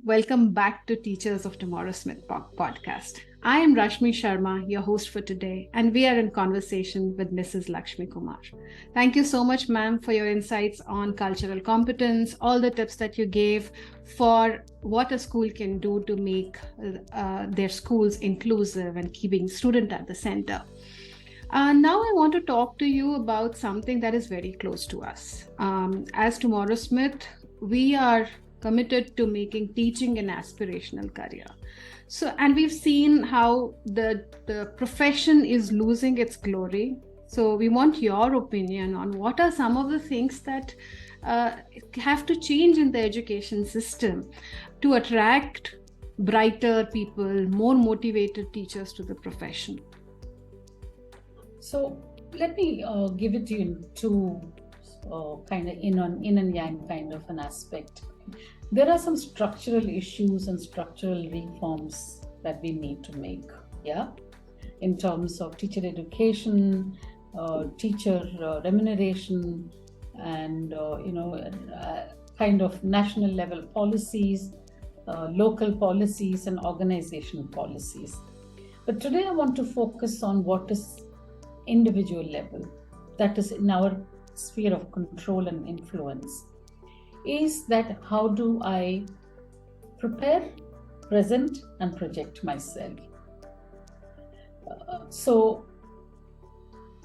Welcome back to Teachers of Tomorrow Smith podcast. I am Rashmi Sharma, your host for today, and we are in conversation with Mrs. Lakshmi Kumar. Thank you so much, ma'am, for your insights on cultural competence, all the tips that you gave for what a school can do to make their schools inclusive and keeping student at the center. Now I want to talk to you about something that is very close to us. As Tomorrow Smith, we are committed to making teaching an aspirational career. So, and we've seen how the profession is losing its glory. So we want your opinion on what are some of the things that have to change in the education system to attract brighter people, more motivated teachers to the profession. So let me give it to you in two kind of yin and yang kind of an aspect. There are some structural issues and structural reforms that we need to make, in terms of teacher education, teacher remuneration, and kind of national level policies, local policies, and organizational policies. But today I want to focus on what is individual level, that is in our sphere of control and influence. Is that how do I prepare, present, and project myself? So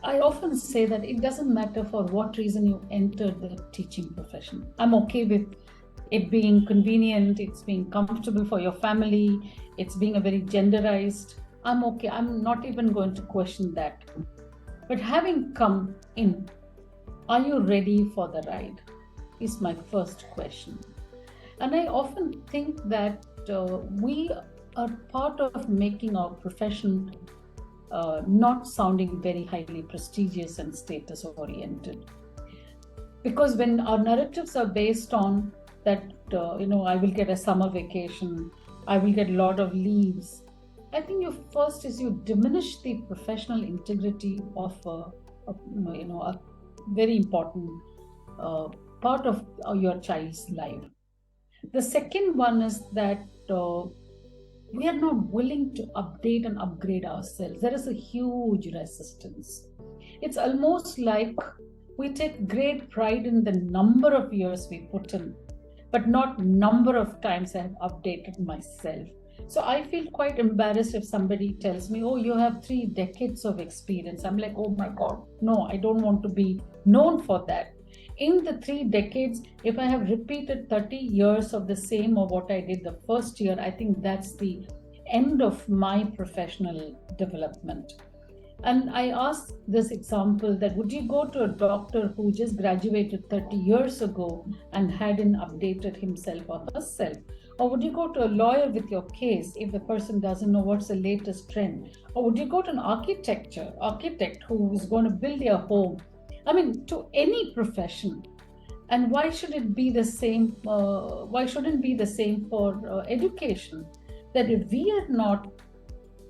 I often say that it doesn't matter for what reason you entered the teaching profession. I'm okay with it being convenient, it's being comfortable for your family, it's being a very genderized. I'm okay. I'm not even going to question that. But having come in, are you ready for the ride? Is my first question. And I often think that we are part of making our profession not sounding very highly prestigious and status oriented. Because when our narratives are based on that, I will get a summer vacation, I will get a lot of leaves, I think you diminish the professional integrity of a very important part of your child's life. The second one is that we are not willing to update and upgrade ourselves. There is a huge resistance. It's almost like we take great pride in the number of years we put in, but not number of times I have updated myself. So I feel quite embarrassed if somebody tells me, oh, you have 3 decades of experience. I'm like, oh my God, no, I don't want to be known for that. In the 3 decades, if I have repeated 30 years of the same or what I did the first year, I think that's the end of my professional development. And I asked this example that would you go to a doctor who just graduated 30 years ago and hadn't updated himself or herself? Or would you go to a lawyer with your case if the person doesn't know what's the latest trend? Or would you go to an architect who is going to build your home? I mean, to any profession. And why should it be the same? Why shouldn't it be the same for education? That if we are not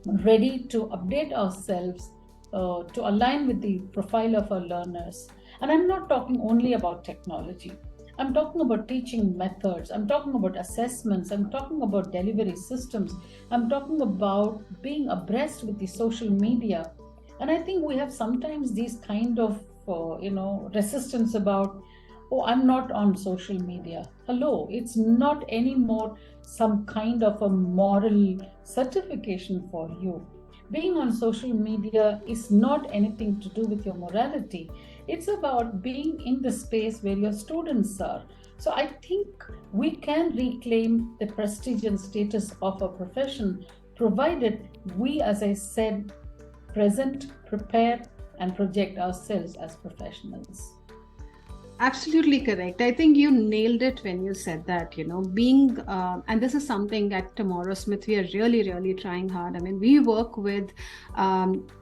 ready to update ourselves to align with the profile of our learners, and I'm not talking only about technology. I'm talking about teaching methods. I'm talking about assessments. I'm talking about delivery systems. I'm talking about being abreast with the social media. And I think we have sometimes these kind of resistance about, oh, I'm not on social media. Hello, it's not anymore some kind of a moral certification for you. Being on social media is not anything to do with your morality. It's about being in the space where your students are. So I think we can reclaim the prestige and status of our profession, provided we, as I said, present, prepare, and project ourselves as professionals. Absolutely correct. I think you nailed it when you said that, being, and this is something at Tomorrow Smith, we are really, really trying hard. I mean, we work with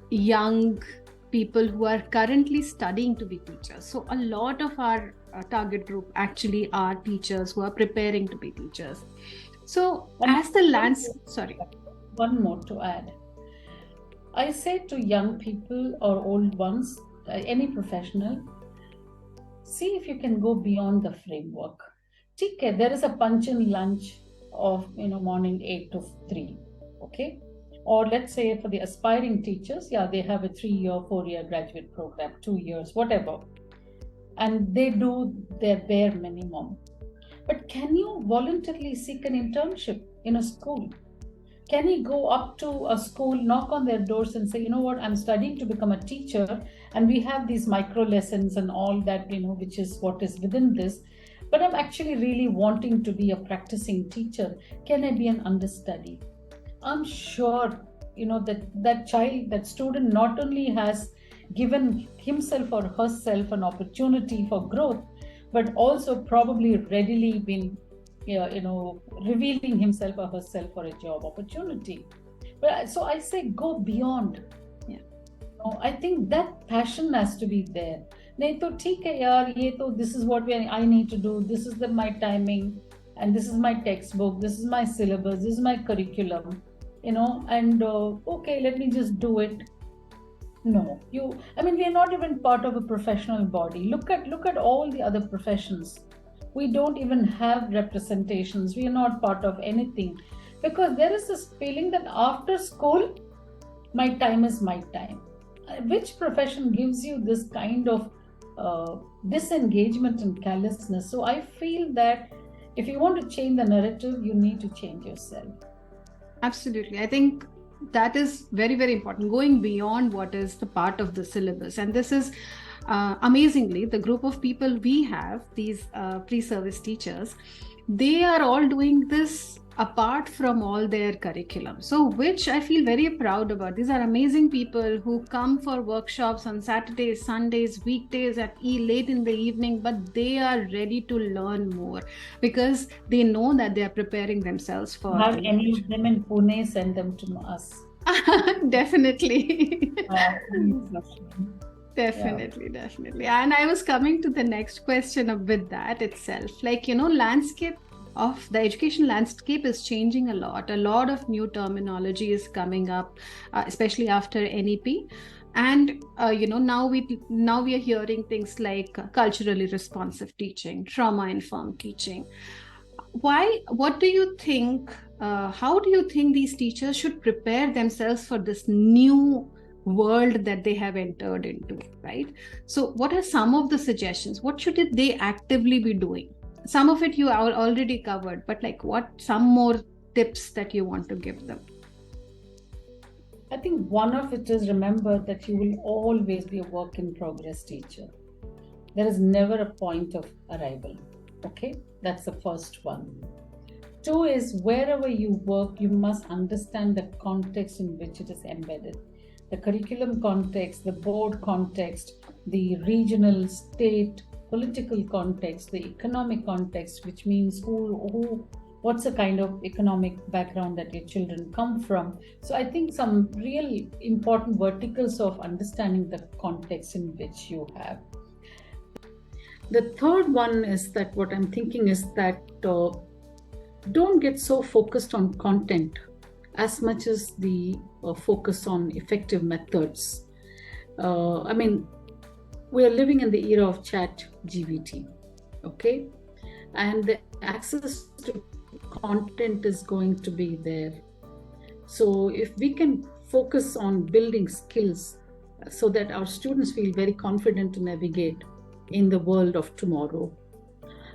young people who are currently studying to be teachers. So a lot of our target group actually are teachers who are preparing to be teachers. So One more to add. I say to young people or old ones, any professional, see if you can go beyond the framework. Okay, there is a punch and lunch of morning 8 to 3. Okay. Or let's say for the aspiring teachers, yeah, they have a 3-year, 4-year graduate program, 2 years, whatever, and they do their bare minimum. But can you voluntarily seek an internship in a school? Can you go up to a school, knock on their doors and say, you know what, I'm studying to become a teacher, and we have these micro lessons and all that, which is what is within this, but I'm actually really wanting to be a practicing teacher. Can I be an understudy? I'm sure, that child, that student not only has given himself or herself an opportunity for growth, but also probably readily been, revealing himself or herself for a job opportunity. But so I say go beyond. Yeah. I think that passion has to be there. नहीं तो ठीक है यार, ये तो this is what I need to do, this is my timing, and this is my textbook, this is my syllabus, this is my curriculum, and okay, let me just do it. No, we are not even part of a professional body. Look at all the other professions. We don't even have representations. We are not part of anything, because there is this feeling that after school, my time is my time. Which profession gives you this kind of disengagement and callousness? So I feel that if you want to change the narrative, you need to change yourself. Absolutely. I think that is very, very important, going beyond what is the part of the syllabus. And this is amazingly, the group of people we have, these pre-service teachers, they are all doing this apart from all their curriculum. So, which I feel very proud about. These are amazing people who come for workshops on Saturdays, Sundays, weekdays at late in the evening, but they are ready to learn more because they know that they are preparing themselves for. Have any of them in Pune, send them to us. Definitely. Definitely. And I was coming to the next question with that itself. Like, landscape of the education landscape is changing a lot. A lot of new terminology is coming up, especially after NEP. And now we are hearing things like culturally responsive teaching, trauma-informed teaching. What do you think? How do you think these teachers should prepare themselves for this new world that they have entered into, right? So what are some of the suggestions? What should they actively be doing? Some of it you are already covered, but like some more tips that you want to give them? I think one of it is, remember that you will always be a work in progress teacher. There is never a point of arrival. Okay, that's the first one. 2 is, wherever you work, you must understand the context in which it is embedded. The curriculum context, the board context, the regional, state, political context, the economic context, which means what's the kind of economic background that your children come from. So I think some real important verticals of understanding the context in which you have. The third one is that what I'm thinking is that don't get so focused on content as much as the focus on effective methods. We are living in the era of chat GPT, okay? And the access to content is going to be there. So if we can focus on building skills so that our students feel very confident to navigate in the world of tomorrow.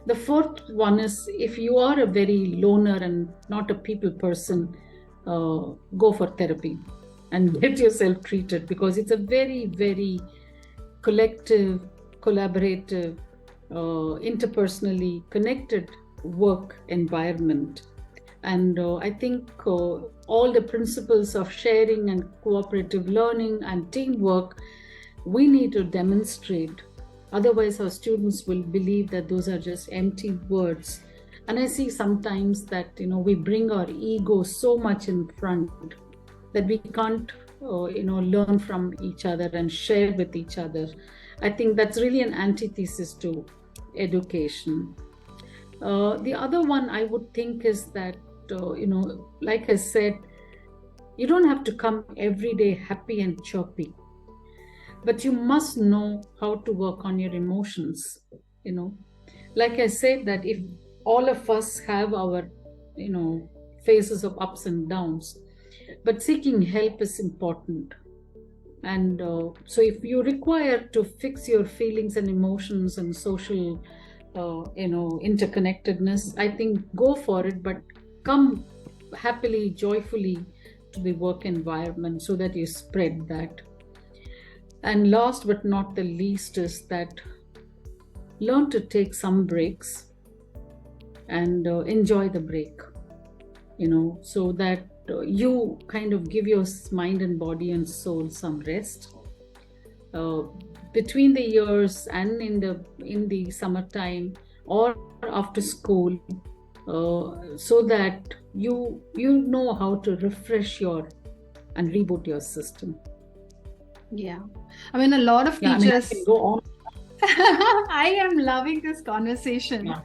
The fourth one is, if you are a very loner and not a people person, go for therapy and get yourself treated, because it's a very, very collective, collaborative, interpersonally connected work environment. And I think all the principles of sharing and cooperative learning and teamwork, we need to demonstrate. Otherwise, our students will believe that those are just empty words. And I see sometimes that, we bring our ego so much in front that we can't, learn from each other and share with each other. I think that's really an antithesis to education. The other one I would think is that, like I said, you don't have to come every day happy and chirpy, but you must know how to work on your emotions. Like I said, that if all of us have our phases of ups and downs, but seeking help is important. And so if you require to fix your feelings and emotions and social interconnectedness, I think go for it, but come happily, joyfully to the work environment so that you spread that. And last but not the least is that learn to take some breaks and enjoy the break, so that you kind of give your mind and body and soul some rest uh, between the years and in the summertime or after school, so that you know how to refresh your and reboot your system. Yeah. I mean, a lot of Yeah, I mean, I teachers. can go on. I am loving this conversation. Yeah.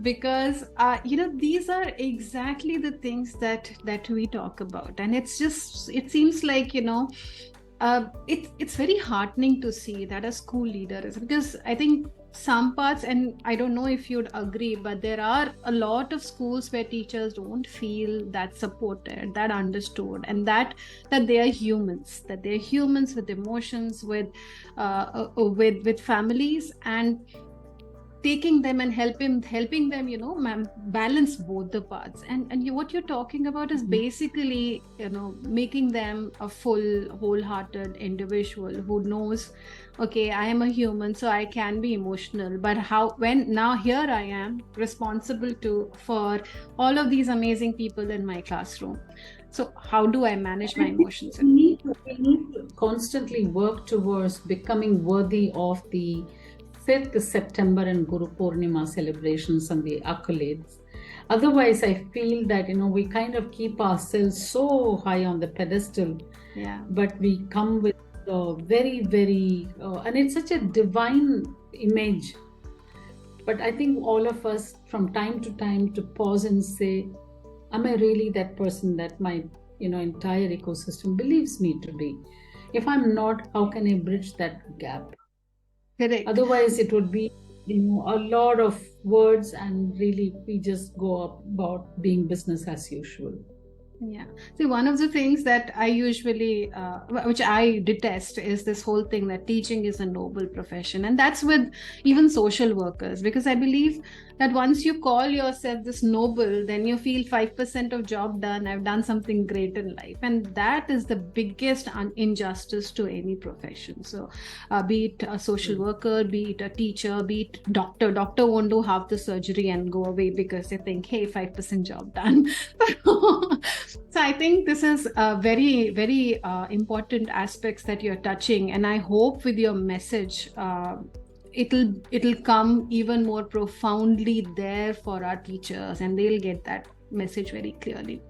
Because these are exactly the things that we talk about, and it seems like it's very heartening to see that a school leader is, because I think some parts, and I don't know if you'd agree, but there are a lot of schools where teachers don't feel that supported, that understood, and that they are humans, with emotions, with families, and taking them and helping them balance both the parts. And what you're talking about is basically making them a full wholehearted individual who knows, okay, I am a human, so I can be emotional, but now here I am responsible for all of these amazing people in my classroom. So how do I manage my emotions? We need to constantly work towards becoming worthy of the 5th September and Guru Purnima celebrations and the accolades. Otherwise, I feel that we kind of keep ourselves so high on the pedestal, but we come with very, very, and it's such a divine image. But I think all of us, from time to time, to pause and say, am I really that person that my entire ecosystem believes me to be? If I'm not, how can I bridge that gap? Correct. Otherwise, it would be a lot of words, and really we just go about being business as usual. Yeah. See, one of the things that I usually, which I detest, is this whole thing that teaching is a noble profession. And that's with even social workers, because I believe that once you call yourself this noble, then you feel 5% of job done. I've done something great in life. And that is the biggest injustice to any profession. So be it a social worker, be it a teacher, be it doctor won't do half the surgery and go away because they think, hey, 5% job done. So I think this is a very, very important aspects that you're touching, and I hope with your message, it'll come even more profoundly there for our teachers, and they'll get that message very clearly.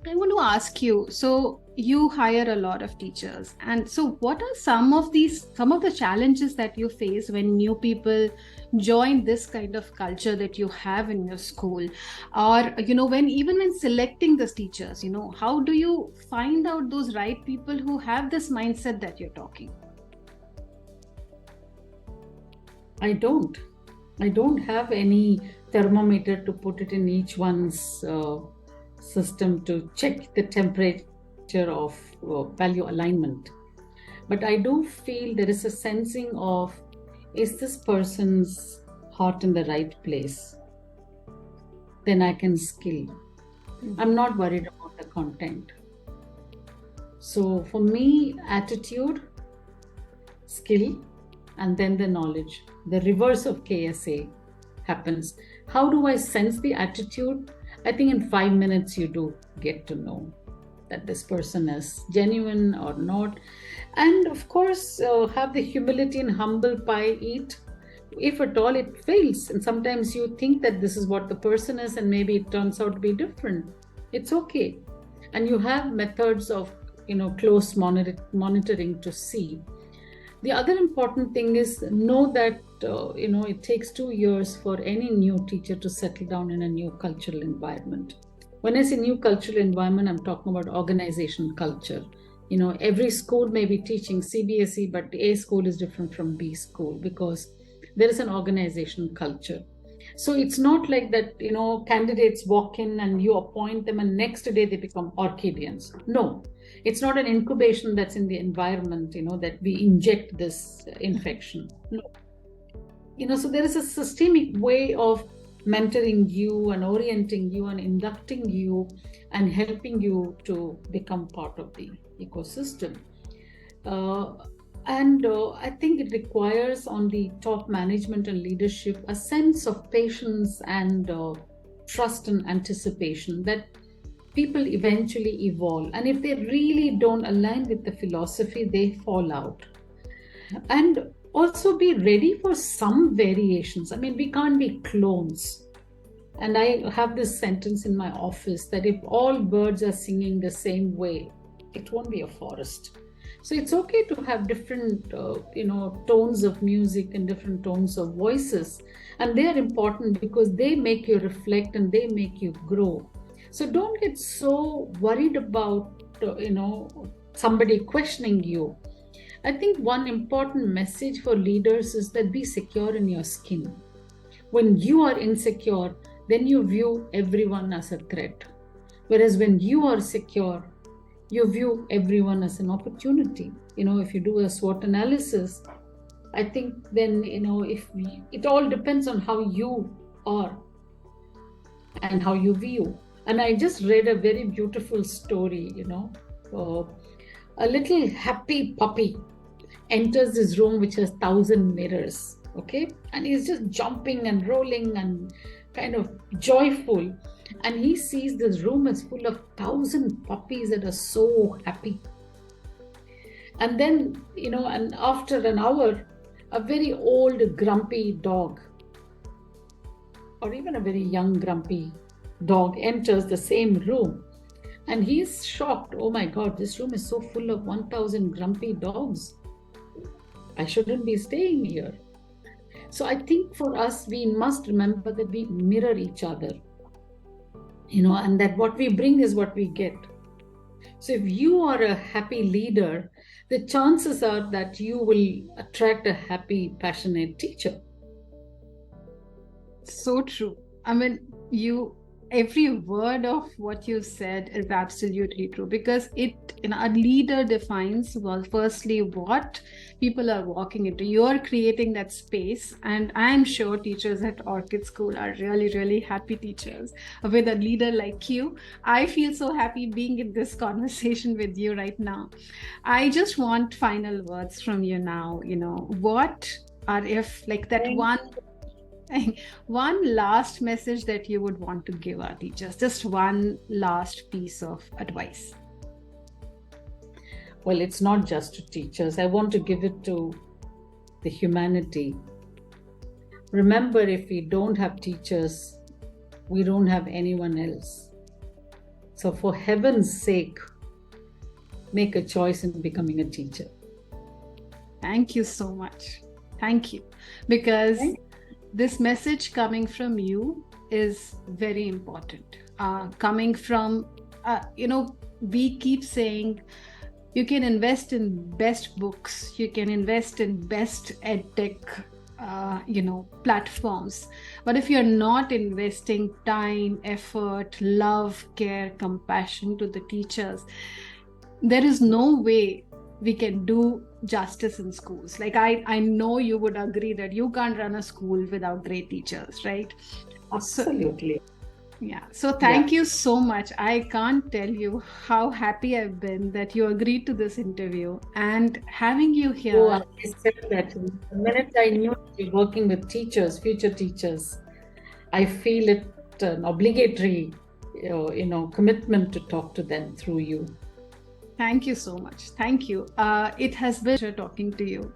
I want to ask you, so you hire a lot of teachers, and so what are some of the challenges that you face when new people join this kind of culture that you have in your school, or when selecting these teachers, how do you find out those right people who have this mindset that you're talking? I don't have any thermometer to put it in each one's system to check the temperature of value alignment. But I do feel there is a sensing of, is this person's heart in the right place? Then I can skill. I'm not worried about the content. So for me, attitude, skill, and then the knowledge. The reverse of KSA happens. How do I sense the attitude? I think in 5 minutes you do get to know that this person is genuine or not. And of course, have the humility and humble pie eat. If at all it fails, and sometimes you think that this is what the person is and maybe it turns out to be different, it's okay. And you have methods of close monitoring to see. The other important thing is know that it takes 2 years for any new teacher to settle down in a new cultural environment. When I say new cultural environment, I'm talking about organization culture. Every school may be teaching CBSE, but A school is different from B school because there is an organization culture. So it's not like that, candidates walk in and you appoint them and next day they become Orchidians. No, it's not an incubation that's in the environment, that we inject this infection. No. So there is a systemic way of mentoring you and orienting you and inducting you and helping you to become part of the ecosystem. And I think it requires on the top management and leadership a sense of patience and trust and anticipation that people eventually evolve. And if they really don't align with the philosophy, they fall out. And also be ready for some variations. I mean, we can't be clones. And I have this sentence in my office that if all birds are singing the same way, it won't be a forest. So it's okay to have different, tones of music and different tones of voices. And they are important because they make you reflect and they make you grow. So don't get so worried about, somebody questioning you. I think one important message for leaders is that be secure in your skin. When you are insecure, then you view everyone as a threat. Whereas when you are secure, you view everyone as an opportunity. If you do a SWOT analysis, I think then, it all depends on how you are and how you view. And I just read a very beautiful story, a little happy puppy enters this room which has 1,000 mirrors, okay? And he's just jumping and rolling and kind of joyful. And he sees this room is full of 1,000 puppies that are so happy. And then, and after an hour, a very old grumpy dog, or even a very young grumpy dog enters the same room. And he's shocked. Oh my God, this room is so full of 1,000 grumpy dogs. I shouldn't be staying here. So I think for us, we must remember that we mirror each other, and that what we bring is what we get. So if you are a happy leader, the chances are that you will attract a happy, passionate teacher. So true. I mean, every word of what you said is absolutely true, because a leader defines, well, firstly, what people are walking into. You're creating that space, and I'm sure teachers at Orchid School are really, really happy teachers with a leader like you. I feel so happy being in this conversation with you right now. I just want final words from you now. What are, if like that one last message that you would want to give our teachers, just one last piece of advice? Well, it's not just to teachers. I want to give it to the humanity. Remember, if we don't have teachers, we don't have anyone else. So for heaven's sake, make a choice in becoming a teacher. Thank you so much. Thank you. Because this message coming from you is very important. Coming from, we keep saying you can invest in best books, you can invest in best edtech, platforms. But if you're not investing time, effort, love, care, compassion to the teachers, there is no way we can do justice in schools. Like I know you would agree that you can't run a school without great teachers, right? Absolutely. So thank you so much. I can't tell you how happy I've been that you agreed to this interview and having you here. I said that the minute I knew you're working with teachers, future teachers, I feel it an obligatory, commitment to talk to them through you. Thank you so much. Thank you. It has been a pleasure talking to you.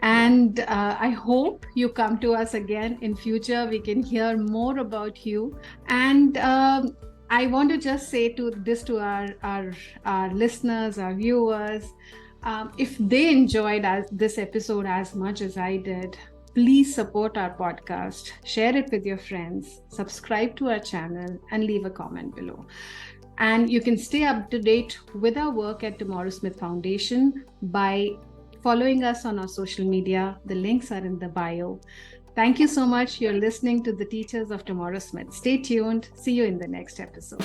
And I hope you come to us again in future. We can hear more about you. And I want to just say to our listeners, our viewers, if they enjoyed this episode as much as I did, please support our podcast, share it with your friends, subscribe to our channel, and leave a comment below. And you can stay up to date with our work at Tomorrow Smith Foundation by following us on our social media. The links are in the bio. Thank you so much. You're listening to the Teachers of Tomorrow Smith. Stay tuned. See you in the next episode.